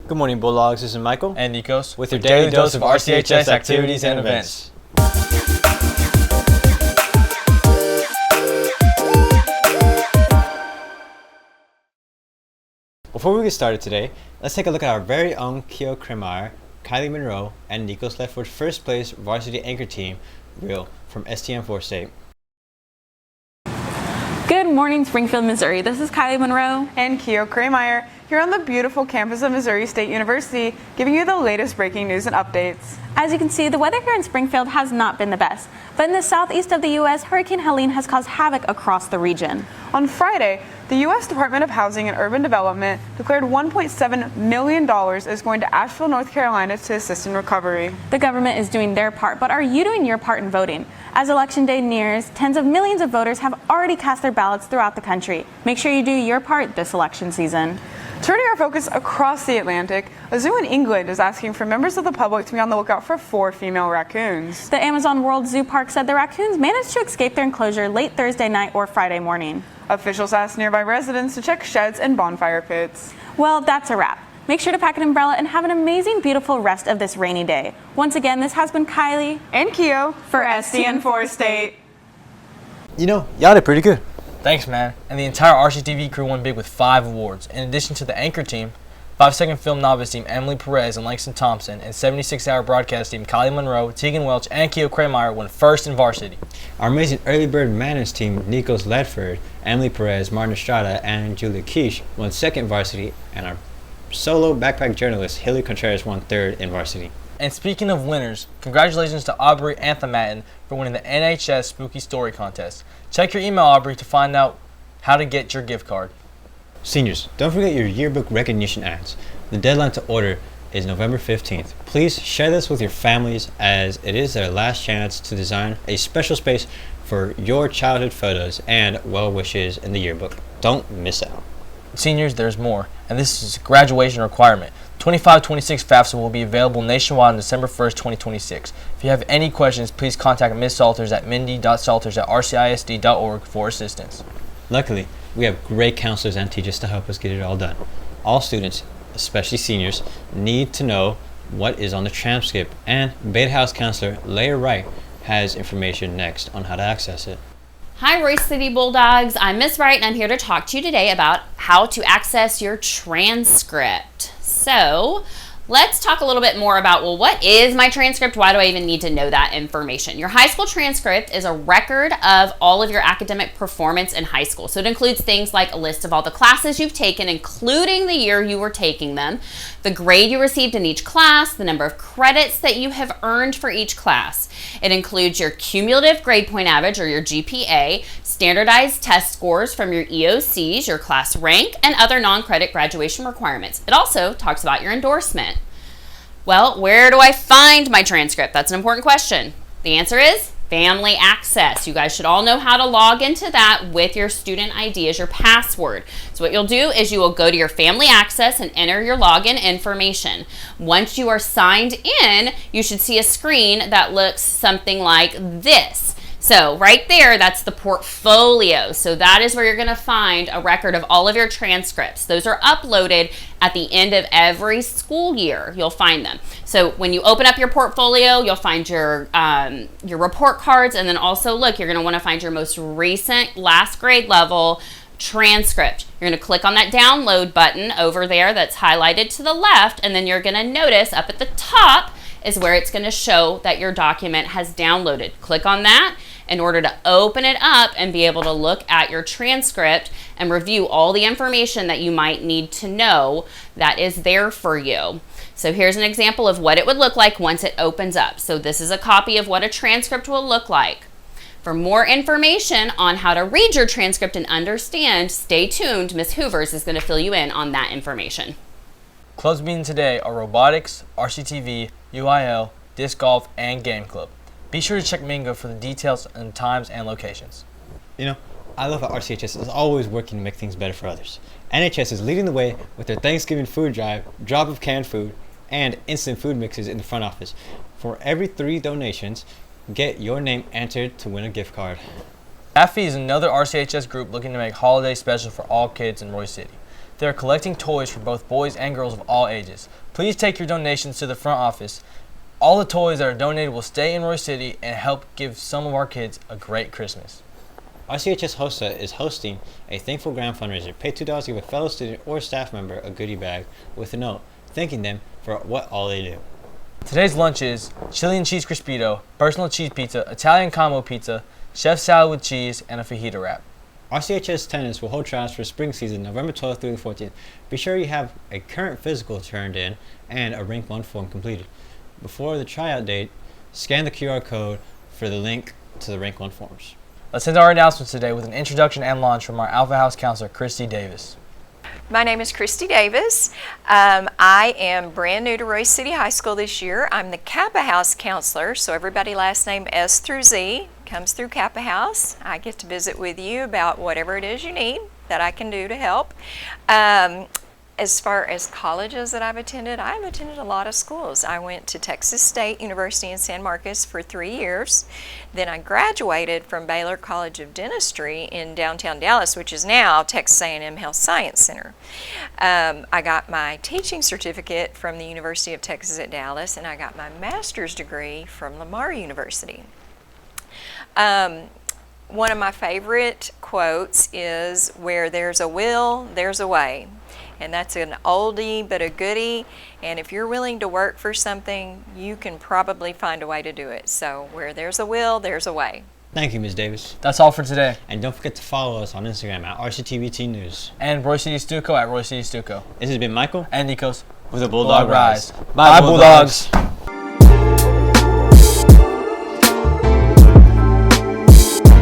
Good morning, Bulldogs. This is Michael and Nickos with your daily dose of RCHS activities and events. Before we get started today, let's take a look at our very own Keo Kremeyer, Kylie Monroe, and Nickos Ledferd first place varsity anchor team reel from STM4 State. Good morning, Springfield, Missouri. This is Kylie Monroe and Keo Kremeyer here on the beautiful campus of Missouri State University, giving you the latest breaking news and updates. As you can see, the weather here in Springfield has not been the best, but in the southeast of the U.S., Hurricane Helene has caused havoc across the region. On Friday, the U.S. Department of Housing and Urban Development declared $1.7 million is going to Asheville, North Carolina to assist in recovery. The government is doing their part, but are you doing your part in voting? As Election Day nears, tens of millions of voters have already cast their ballots throughout the country. Make sure you do your part this election season. Turning our focus across the Atlantic, a zoo in England is asking for members of the public to be on the lookout for 4 female raccoons. The Amazon World Zoo Park said the raccoons managed to escape their enclosure late Thursday night or Friday morning. Officials asked nearby residents to check sheds and bonfire pits. Well, that's a wrap. Make sure to pack an umbrella and have an amazing, beautiful rest of this rainy day. Once again, this has been Kylie and Keo for STM4 State. You know, y'all did pretty good. Thanks, man. And the entire RCTV crew won big with 5 awards. In addition to the anchor team, 5-second film novice team Emily Perez and Langston Thompson, and 76-hour broadcast team Kylie Monroe, Tegan Welch, and Keo Kremeyer won first in varsity. Our amazing early bird manners team Nickos Ledferd, Emily Perez, Martin Estrada, and Julia Quiche won second varsity, and our solo backpack journalist Hilly Contreras won third in varsity. And speaking of winners, congratulations to Aubrey Anthematin for winning the NHS Spooky Story Contest. Check your email, Aubrey, to find out how to get your gift card. Seniors, don't forget your yearbook recognition ads. The deadline to order is November 15th. Please share this with your families as it is their last chance to design a special space for your childhood photos and well wishes in the yearbook. Don't miss out. Seniors, there's more, and this is a graduation requirement. 25-26 FAFSA will be available nationwide on December 1st, 2026. If you have any questions, please contact Ms. Salters at mindy.salters@rcisd.org for assistance. Luckily, we have great counselors and teachers to help us get it all done. All students, especially seniors, need to know what is on the transcript, and Beta House counselor Leah Wright has information next on how to access it. Hi Royce City Bulldogs, I'm Miss Wright and I'm here to talk to you today about how to access your transcript. So let's talk a little bit more about, well, what is my transcript? Why do I even need to know that information? Your high school transcript is a record of all of your academic performance in high school. So it includes things like a list of all the classes you've taken, including the year you were taking them, the grade you received in each class, the number of credits that you have earned for each class. It includes your cumulative grade point average, or your GPA, standardized test scores from your EOCs, your class rank, and other non-credit graduation requirements. It also talks about your endorsement. Well, where do I find my transcript? That's an important question. The answer is Family Access. You guys should all know how to log into that with your student ID as your password. So what you'll do is you will go to your Family Access and enter your login information. Once you are signed in, you should see a screen that looks something like this. So right there, that's the portfolio. So that is where you're going to find a record of all of your transcripts. Those are uploaded at the end of every school year. You'll find them. So when you open up your portfolio, you'll find your report cards, and then also look, you're going to want to find your most recent last grade level transcript. You're going to click on that download button over there that's highlighted to the left, and then you're going to notice up at the top is where it's going to show that your document has downloaded. Click on that in order to open it up and be able to look at your transcript and review all the information that you might need to know that is there for you. So here's an example of what it would look like once it opens up. So this is a copy of what a transcript will look like. For more information on how to read your transcript and understand, stay tuned. Ms. Hoovers is going to fill you in on that information. Clubs meeting today are robotics, RCTV, UIL, disc golf, and game club. Be sure to check Mingo for the details on times and locations. You know, I love how RCHS is always working to make things better for others. NHS is leading the way with their Thanksgiving food drive, drop of canned food, and instant food mixes in the front office. For every 3 donations, get your name entered to win a gift card. Taffy is another RCHS group looking to make holiday special for all kids in Royce City. They're collecting toys for both boys and girls of all ages. Please take your donations to the front office. All the toys that are donated will stay in Royse City and help give some of our kids a great Christmas. RCHS HOSA is hosting a Thankful Ground fundraiser. Pay $2 to give a fellow student or staff member a goodie bag with a note thanking them for what all they do. Today's lunch is chili and cheese crispito, personal cheese pizza, Italian combo pizza, chef salad with cheese, and a fajita wrap. RCHS tennis will hold trials for spring season November 12th through the 14th. Be sure you have a current physical turned in and a Rank 1 form completed. Before the tryout date, scan the QR code for the link to the Rank 1 forms. Let's into our announcements today with an introduction and launch from our Alpha House counselor, Kristy Davis. My name is Kristy Davis. I am brand new to Royse City High School this year. I'm the Kappa House counselor, so everybody last name S through Z comes through Kappa House. I get to visit with you about whatever it is you need that I can do to help. As far as colleges that I've attended a lot of schools. I went to Texas State University in San Marcos for 3 years. Then I graduated from Baylor College of Dentistry in downtown Dallas, which is now Texas A&M Health Science Center. I got my teaching certificate from the University of Texas at Dallas, and I got my master's degree from Lamar University. One of my favorite quotes is, "Where there's a will, there's a way." And that's an oldie but a goodie, and if you're willing to work for something, you can probably find a way to do it. So where there's a will, there's a way. Thank you, Ms. Davis. That's all for today. And don't forget to follow us on Instagram at RCTVT News. And Royse City Stuco at Royse City Stuco. This has been Michael And Nickos with a Bulldog Rise. Bye, Bulldogs.